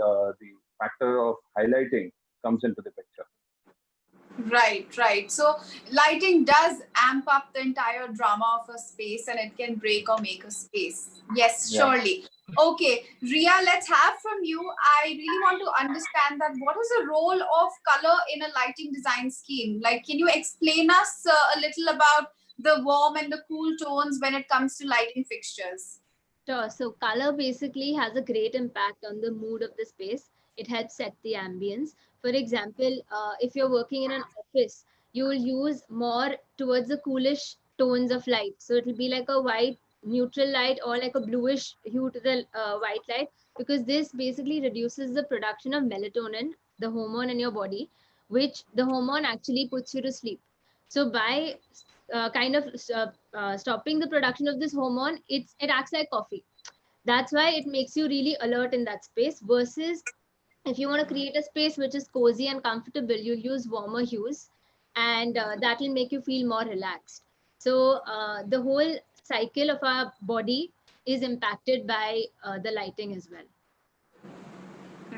factor of highlighting comes into the picture. Right, right. So lighting does amp up the entire drama of a space, and it can break or make a space. Yes, Yeah. surely. Okay, Rhea, let's have from you. I really want to understand that what is the role of color in a lighting design scheme? Like, can you explain us a little about the warm and the cool tones when it comes to lighting fixtures? Sure. So color basically has a great impact on the mood of the space. It helps set the ambience. For example, if you're working in an office, you will use more towards the coolish tones of light. So it will be like a white neutral light or like a bluish hue to the white light, because this basically reduces the production of melatonin, the hormone in your body, which the hormone actually puts you to sleep. So by kind of stopping the production of this hormone, it acts like coffee. That's why it makes you really alert in that space. Versus if you want to create a space which is cozy and comfortable, you'll use warmer hues, and that will make you feel more relaxed. So the whole cycle of our body is impacted by the lighting as well.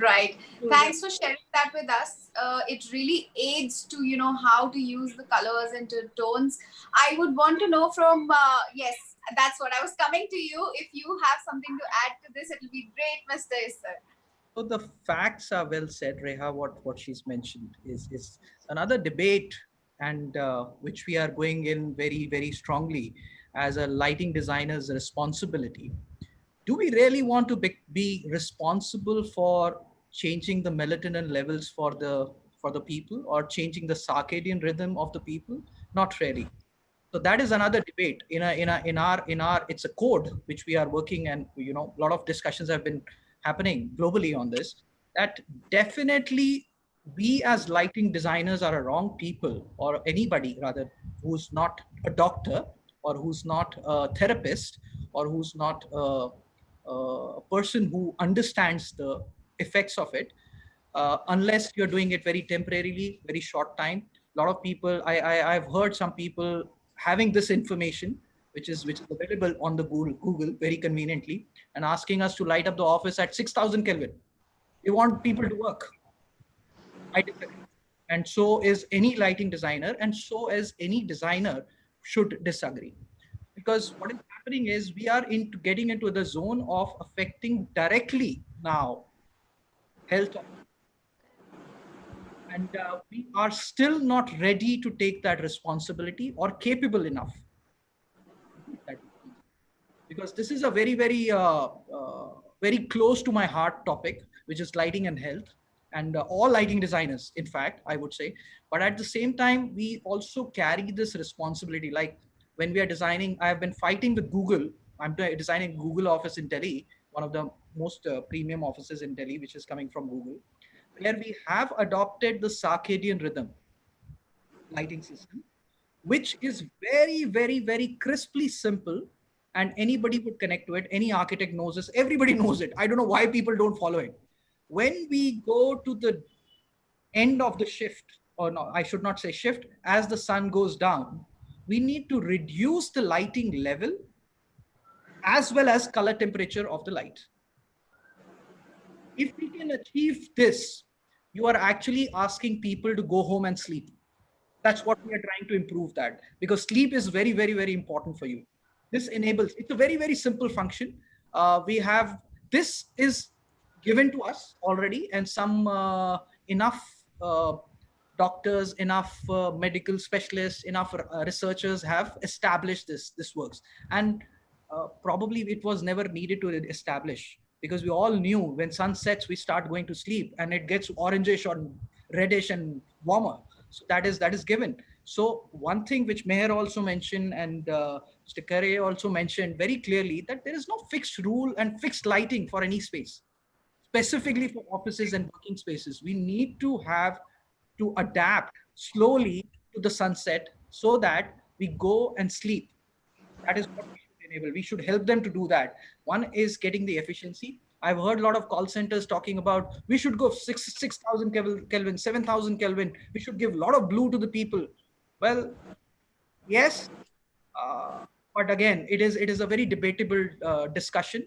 Right. So, Thanks for sharing that with us. It really aids to how to use the colors and to tones. I would want to know from yes, that's what I was coming to you. If you have something to add to this, it'll be great, Mr. Isar. So the facts are well said, Reha. What she's mentioned is another debate, and which we are going in very strongly as a lighting designer's responsibility. Do we really want to be responsible for changing the melatonin levels for the people, or changing the circadian rhythm of the people? Not really. So that is another debate in our it's a code which we are working, and a lot of discussions have been happening globally on this, that definitely we as lighting designers are a wrong people, or anybody rather, who's not a doctor, or who's not a therapist, or who's not a person who understands the effects of it, unless you're doing it very temporarily, very short time. A lot of people, I've heard some people having this information, which is available on the Google very conveniently, and asking us to light up the office at 6,000 Kelvin. They want people to work. I disagree. And so is any lighting designer, and so as any designer should disagree. Because what is happening is we are getting into the zone of affecting directly now health, and we are still not ready to take that responsibility or capable enough to take that responsibility. Because this is a very close to my heart topic, which is lighting and health, and all lighting designers, in fact, I would say. But at the same time, we also carry this responsibility. Like when we are designing, I have been fighting with Google. I'm designing Google office in Delhi, one of the most premium offices in Delhi, which is coming from Google, where we have adopted the circadian rhythm lighting system, which is very crisply simple, and anybody would connect to it. Any architect knows this. Everybody knows it. I don't know why people don't follow it. When we go to the end of the shift, or no, I should not say shift, as the sun goes down, we need to reduce the lighting level as well as color temperature of the light. If we can achieve this, you are actually asking people to go home and sleep. That's what we are trying to improve, that because sleep is very important for you. This enables, it's a very simple function. We have, this is given to us already, and some enough doctors, enough medical specialists, enough researchers have established this works. And probably it was never needed to establish, because we all knew when sun sets we start going to sleep, and it gets orangish or reddish and warmer. So that is given. So one thing which Meher also mentioned, and Mr. Kare also mentioned very clearly, that there is no fixed rule and fixed lighting for any space, specifically for offices and working spaces. We need to have to adapt slowly to the sunset, so that we go and sleep. That is what we should enable. We should help them to do that. One is getting the efficiency. I've heard a lot of call centers talking about we should go 6,000 Kelvin, 7,000 Kelvin. We should give a lot of blue to the people. Well, yes, but again, it is a very debatable discussion.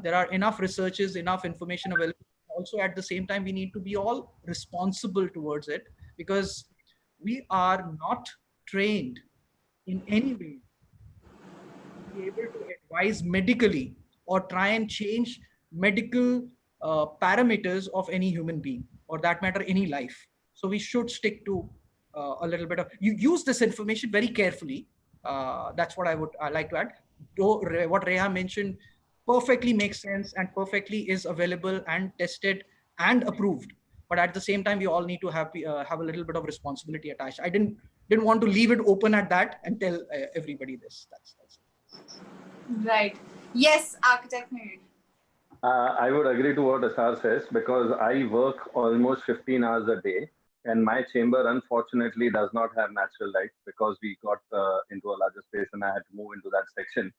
There are enough researches, enough information available. Also, at the same time, we need to be all responsible towards it, because we are not trained in any way be able to advise medically or try and change medical parameters of any human being, or that matter any life. So we should stick to a little bit of, you use this information very carefully. That's what I like to add. What Reha mentioned perfectly makes sense, and perfectly is available and tested and approved. But at the same time, we all need to have a little bit of responsibility attached. I didn't want to leave it open at that and tell everybody this. That's it. Right. Yes, architect Mary. I would agree to what Asar says, because I work almost 15 hours a day, and my chamber unfortunately does not have natural light, because we got into a larger space and I had to move into that section.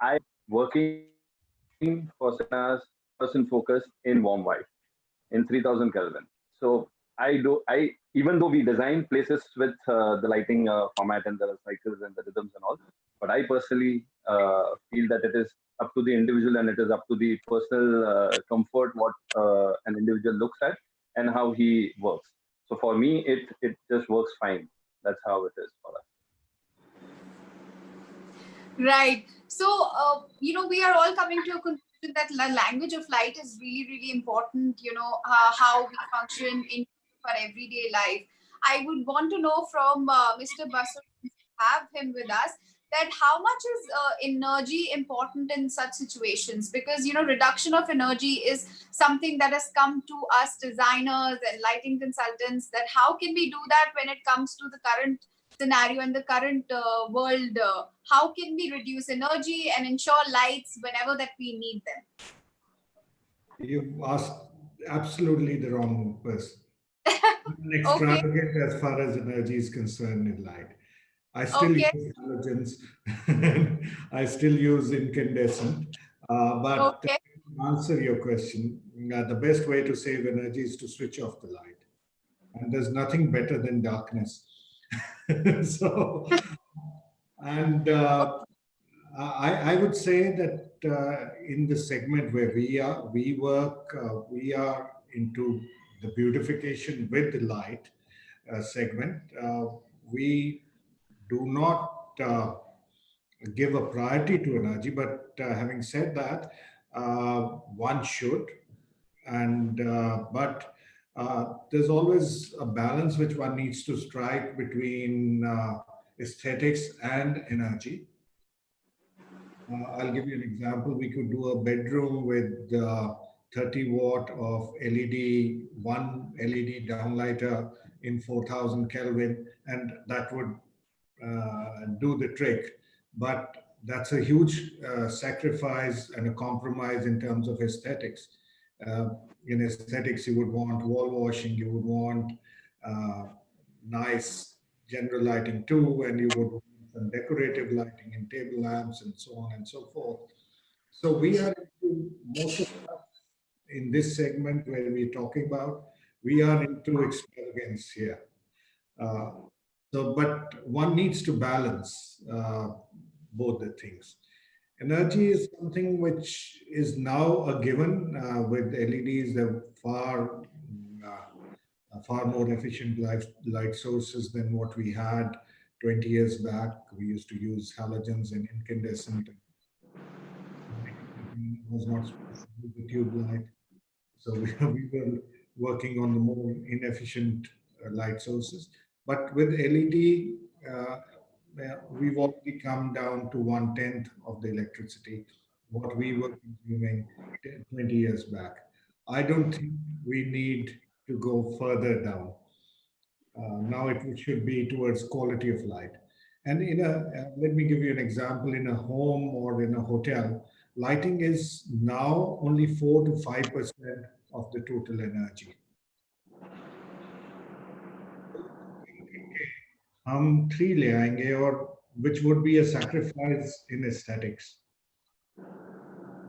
I working for 7 hours, 100% focused in warm white in 3000 Kelvin. So I even though we design places with the lighting format and the cycles and the rhythms and all, but I personally feel that it is up to the individual and it is up to the personal comfort what an individual looks at and how he works. So for me, it just works fine. That's how it is for us. Right. So, we are all coming to a conclusion that the language of light is really, really important, how we function in our everyday life. I would want to know from Mr. Basu, have him with us, that how much is energy important in such situations? Because, reduction of energy is something that has come to us designers and lighting consultants, that how can we do that when it comes to the current scenario and the current world? How can we reduce energy and ensure lights whenever that we need them? You asked absolutely the wrong person. Okay. Extravagant as far as energy is concerned in light. I still Okay. use halogens. I still use incandescent. But Okay. to answer your question, the best way to save energy is to switch off the light. And there's nothing better than darkness. So, and I would say that in the segment where we work, we are into the beautification with the light segment. We do not give a priority to energy, but having said that, one should, and but there's always a balance which one needs to strike between aesthetics and energy. I'll give you an example. We could do a bedroom with 30 watt of LED, one LED downlighter in 4000 Kelvin, and that would do the trick. But that's a huge sacrifice and a compromise in terms of aesthetics. In aesthetics, you would want wall washing, you would want uh, nice general lighting too, and you would want some decorative lighting and table lamps and so on and so forth. So we are into most of us in this segment where we're talking about, we are into extravagance here. Uh, but one needs to balance both the things. Energy is something which is now a given with LEDs. They're far more efficient light sources than what we had 20 years back. We used to use halogens and incandescent. Was not supposed to use the tube light. So we were working on the more inefficient light sources. But with LED, we've already come down to 1/10 of the electricity, what we were consuming 20 years back. I don't think we need to go further down. Now it should be towards quality of light. And let me give you an example. In a home or in a hotel, lighting is now only 4 to 5% of the total energy. हम 3 ले आएंगे, और which would be a sacrifice in aesthetics.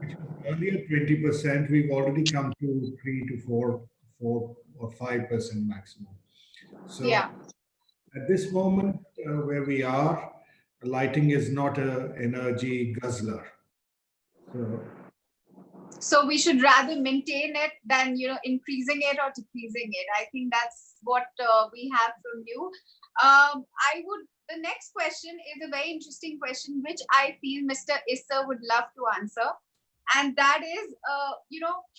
Which was earlier 20%, we've already come to 3 to 4 or 5% maximum. So Yeah. at this moment where we are, lighting is not an energy guzzler. So we should rather maintain it than increasing it or decreasing it. I think that's what we have from you. The next question is a very interesting question, which I feel Mr. Issa would love to answer. And that is,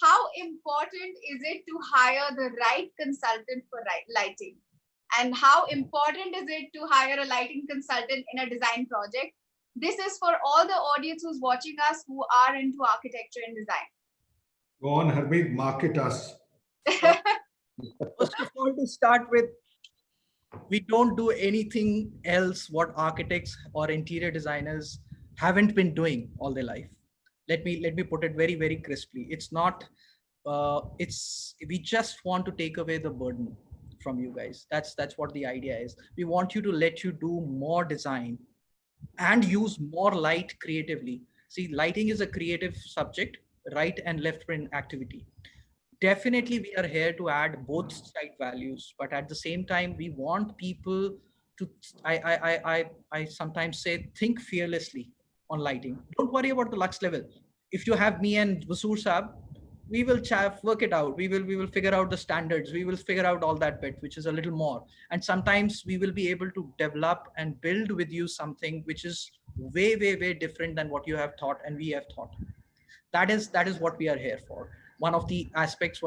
how important is it to hire the right consultant for lighting? And how important is it to hire a lighting consultant in a design project? This is for all the audience who's watching us who are into architecture and design. Go on, Harmeet, market us. First of all, to start with, we don't do anything else what architects or interior designers haven't been doing all their life. Let me put it very, very crisply. It's not. We just want to take away the burden from you guys. That's what the idea is. We want you to let you do more design and use more light creatively. See, lighting is a creative subject, right and left brain activity. definitely we are here to add both side values, but at the same time we want people to, I sometimes say, think fearlessly on lighting. Don't worry about the lux level. If you have me and Vasoor Saab, we will work it out. We will figure out the standards. We will figure out all that bit, which is a little more. And sometimes we will be able to develop and build with you something which is way different than what you have thought and we have thought. That is what we are here for. One of the aspects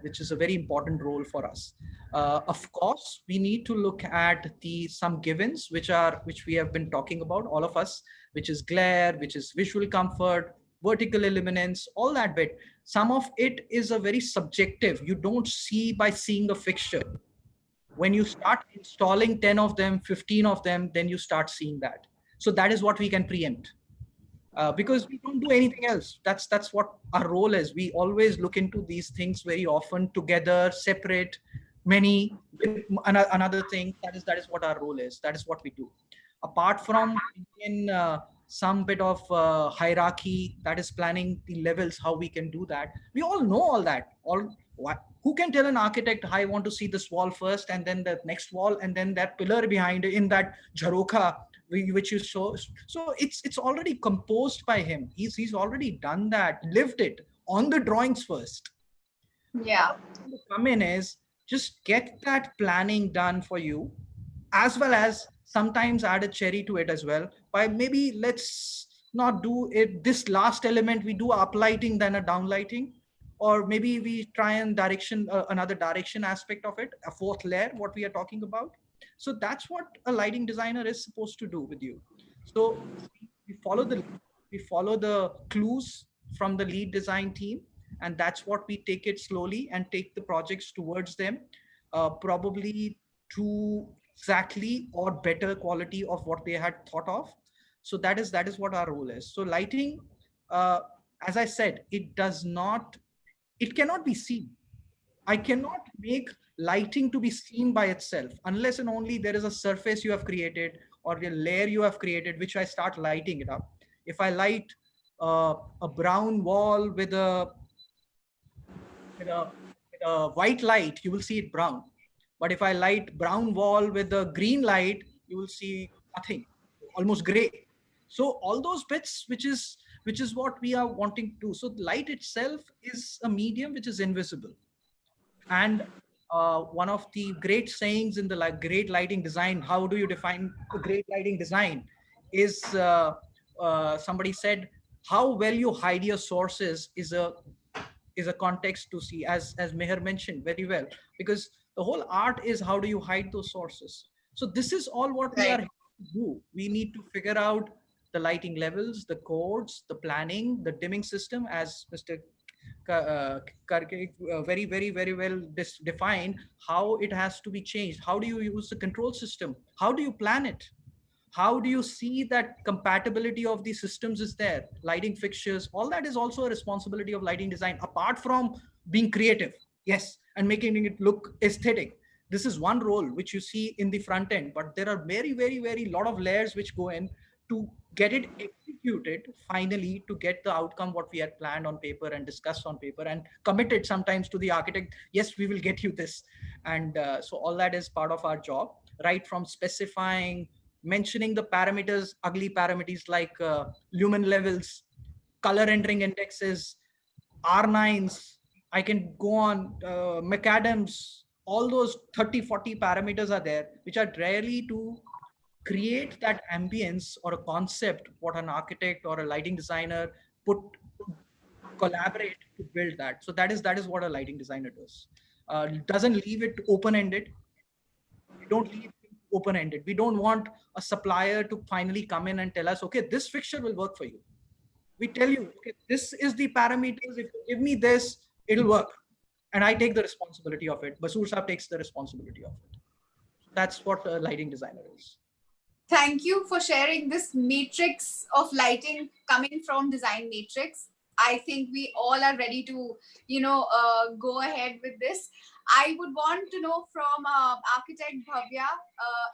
which is a very important role for us. Of course we need to look at the some givens which we have been talking about, all of us, which is glare, which is visual comfort, vertical illuminance, all that bit. Some of it is a very subjective, you don't see by seeing a fixture. When you start installing 10 of them, 15 of them, then you start seeing that. So that is what we can preempt, because we don't do anything else. That's what our role is. We always look into these things very often together, separate, many with another thing. That is what our role is. That is what we do. Apart from in some bit of hierarchy, that is planning the levels, how we can do that. We all know all that. Who can tell an architect, I want to see this wall first, and then the next wall, and then that pillar behind in that jharoka which you saw. So it's already composed by him. He's already done that, lived it on the drawings first. Yeah. Come in is just get that planning done for you, as well as sometimes add a cherry to it as well, by maybe let's not do it this last element, we do uplighting then a downlighting, or maybe we try and direction another direction aspect of it, a fourth layer what we are talking about. So that's what a lighting designer is supposed to do with you. So we follow the clues from the lead design team, and that's what we take it slowly and take the projects towards them, probably to exactly or better quality of what they had thought of. So that is what our role is. So lighting, uh, as I said, it cannot be seen. I cannot make lighting to be seen by itself unless and only there is a surface you have created or a layer you have created, which I start lighting it up. If I light a brown wall with a white light, you will see it brown. But if I light brown wall with a green light, you will see nothing, almost gray. So all those bits, which is what we are wanting to do. So light itself is a medium which is invisible. And one of the great sayings in the great lighting design, how do you define a great lighting design, is somebody said, how well you hide your sources is a context to see, as Meher mentioned very well, because the whole art is how do you hide those sources. So this is all what we are Right. here to do. We need to figure out the lighting levels, the codes, the planning, the dimming system, as Mr. Karke very well defined, how it has to be changed. How do you use the control system? How do you plan it? How do you see that compatibility of the systems is there? Lighting fixtures, all that is also a responsibility of lighting design, apart from being creative, yes, and making it look aesthetic. This is one role which you see in the front end, but there are very lot of layers which go in to get it executed finally, to get the outcome what we had planned on paper and discussed on paper and committed sometimes to the architect, yes, we will get you this. And so all that is part of our job, right from specifying, mentioning the parameters, ugly parameters like lumen levels, color rendering indexes, R9s. I can go on, macadams, all those 30, 40 parameters are there, which are rarely to create that ambience or a concept, what an architect or a lighting designer put collaborate to build that. So that is what a lighting designer does. Doesn't leave it open ended. We don't leave it open ended. We don't want a supplier to finally come in and tell us, okay, this fixture will work for you. We tell you, okay, this is the parameters. If you give me this, it'll work. And I take the responsibility of it. Basoor Saab takes the responsibility of it. That's what a lighting designer is. Thank you for sharing this matrix of lighting coming from Design Matrix. I think we all are ready to, go ahead with this. I would want to know from architect Bhavya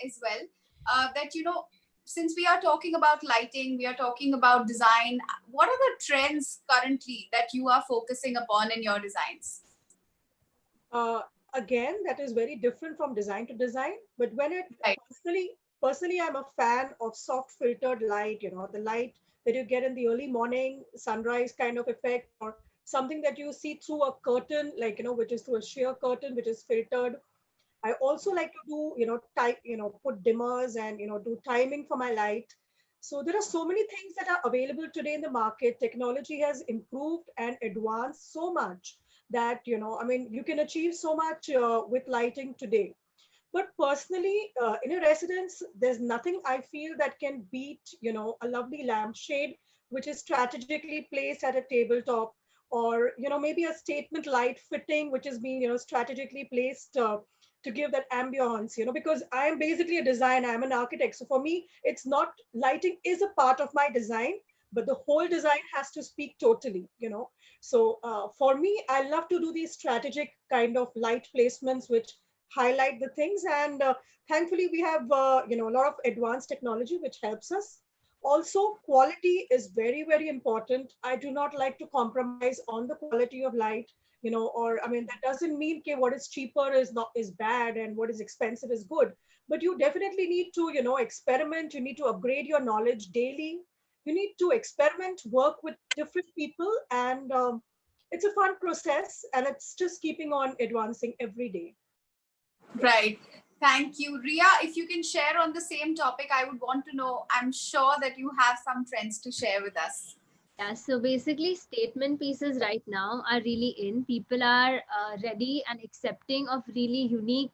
as well, that, since we are talking about lighting, we are talking about design, what are the trends currently that you are focusing upon in your designs? uh, again, that is very different from design to design. But when it Right. personally, I'm a fan of soft filtered light, the light that you get in the early morning, sunrise kind of effect, or something that you see through a curtain, like, which is through a sheer curtain, which is filtered. I also like to do, put dimmers and, do timing for my light. So there are so many things that are available today in the market. Technology has improved and advanced so much that, I mean, you can achieve so much with lighting today. But personally, in a residence, there's nothing I feel that can beat, a lovely lampshade, which is strategically placed at a tabletop, or, maybe a statement light fitting, which is being, strategically placed to give that ambience, because I am basically a designer, I'm an architect. So for me, it's not, lighting is a part of my design, but the whole design has to speak totally. So for me, I love to do these strategic kind of light placements, which highlight the things. And thankfully, we have a lot of advanced technology which helps us. Also, quality is very, very important. I do not like to compromise on the quality of light, or I mean, that doesn't mean okay, what is cheaper is bad and what is expensive is good. But you definitely need to, experiment. You need to upgrade your knowledge daily. You need to experiment, work with different people, and it's a fun process, and it's just keeping on advancing every day. Right. Thank you. Rhea, if you can share on the same topic, I would want to know. I'm sure that you have some trends to share with us. Yeah, so basically, statement pieces right now are really in. People are ready and accepting of really unique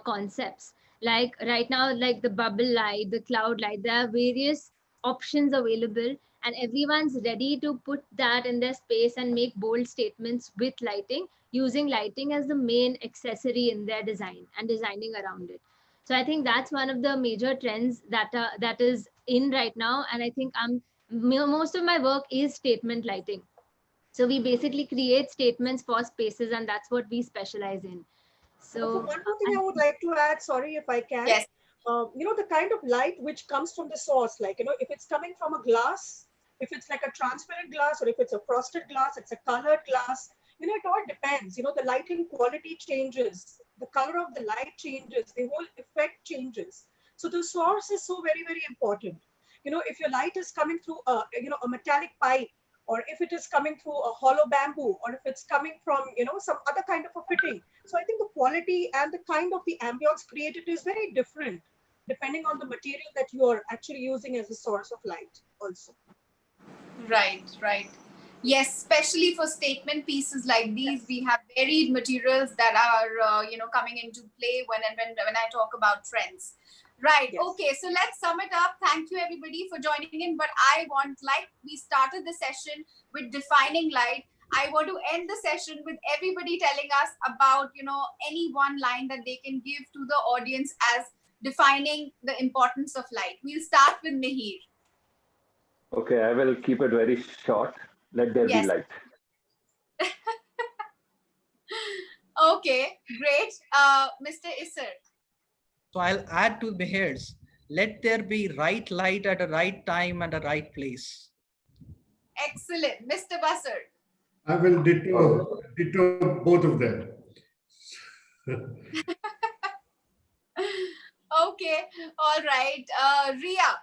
concepts. Like right now, like the bubble light, the cloud light, there are various options available, and everyone's ready to put that in their space and make bold statements with lighting, using lighting as the main accessory in their design and designing around it. So I think that's one of the major trends that is in right now, and I think most of my work is statement lighting. So we basically create statements for spaces, and that's what we specialize in. So So one more thing I would like to add, sorry if I can, Yes. the kind of light which comes from the source, like, if it's coming from a glass, if it's like a transparent glass, or if it's a frosted glass, it's a colored glass, it all depends. The lighting quality changes, the color of the light changes, the whole effect changes. So the source is so very, very important. If your light is coming through a metallic pipe, or if it is coming through a hollow bamboo, or if it's coming from, some other kind of a fitting. So I think the quality and the kind of the ambience created is very different depending on the material that you are actually using as a source of light also. Right, right. Yes, especially for statement pieces like these, Yes. we have varied materials that are, coming into play when I talk about trends. Right. Yes. Okay. So let's sum it up. Thank you everybody for joining in. But I want, like we started the session with defining light, I want to end the session with everybody telling us about, any one line that they can give to the audience as defining the importance of light. We'll start with Mihir. Okay, I will keep it very short. Let there be Yes. light. Okay, great. Mr. Isser. So I'll add to Behar's. Let there be right light at a right time and a right place. Excellent. Mr. Basser. I will ditto both of them. Okay, all right. Rhea.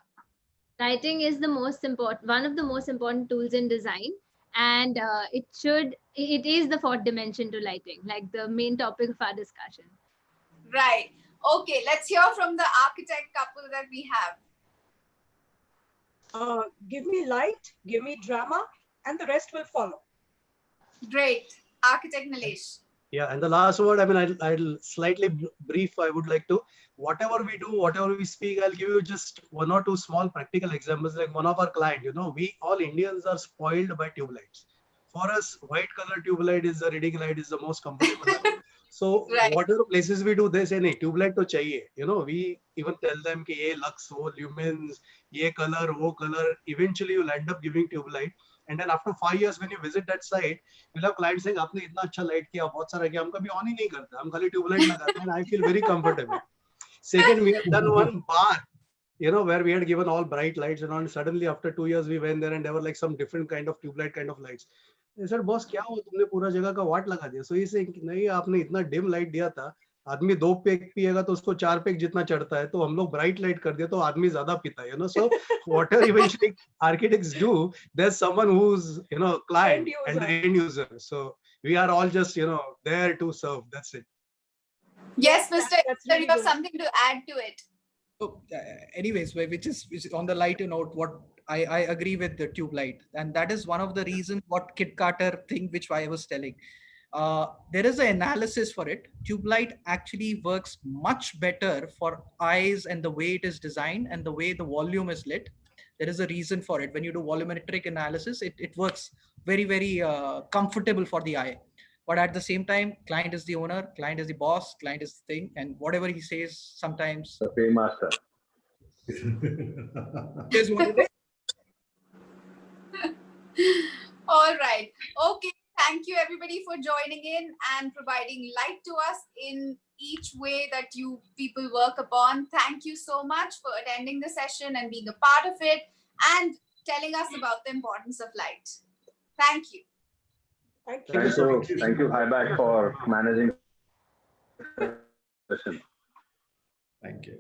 lighting is the most important, one of the most important tools in design, and it is the fourth dimension to lighting, like the main topic of our discussion. Right. Okay, let's hear from the architect couple that we have. Give me light, give me drama, and the rest will follow. Great. Architect Nilesh. Yeah, and the last word, I mean, I'll slightly brief. I would like to, whatever we do, whatever we speak, I'll give you just one or two small practical examples. Like one of our clients, we all Indians are spoiled by tube lights. For us, white color tube light is the reading light is the most comfortable light. So Right. whatever places we do, they say, "Nee, tube light to chahiye." We even tell them कि ये lux, वो lumens, ये color, वो color. Eventually, you'll end up giving tube light. And then after 5 years, when you visit that site, you'll have clients saying, "आपने इतना अच्छा light किया, बहुत सारा किया, हम कभी on ही नहीं करते, हम खाली tube light लगाते हैं." And I feel very comfortable. Second, we have done one bar, where we had given all bright lights, and suddenly after 2 years, we went there and there were like some different kind of tube light kind of lights. Sir boss क्या हुआ, तुमने पूरा जगह का वाट लगा दिया? सो इसे नहीं, आपने इतना डिम लाइट दिया था, आदमी 2 पैक पिएगा तो उसको 4 पैक जितना चढ़ता है, तो हम लोग ब्राइट लाइट कर दिया तो आदमी ज्यादा पीता है, so whatever eventually architects do, there's someone who's client and the end user, so we are all just there to serve, that's it. Yes, Mr. That's Sir, really you have good. something to add to it. So, anyways, which is on the lighter note, what I agree with the tube light, and that is one of the reasons what Kit Carter thing, which I was telling. There is an analysis for it. Tube light actually works much better for eyes and the way it is designed and the way the volume is lit. There is a reason for it. When you do volumetric analysis, it works very, very comfortable for the eye. But at the same time, client is the owner, client is the boss, client is the thing, and whatever he says, sometimes The paymaster. is what it is. All right. Okay. Thank you, everybody, for joining in and providing light to us in each way that you people work upon. Thank you so much for attending the session and being a part of it and telling us about the importance of light. Thank you. Thank you. Thank you. Thank you, Highback, for managing the session. Thank you.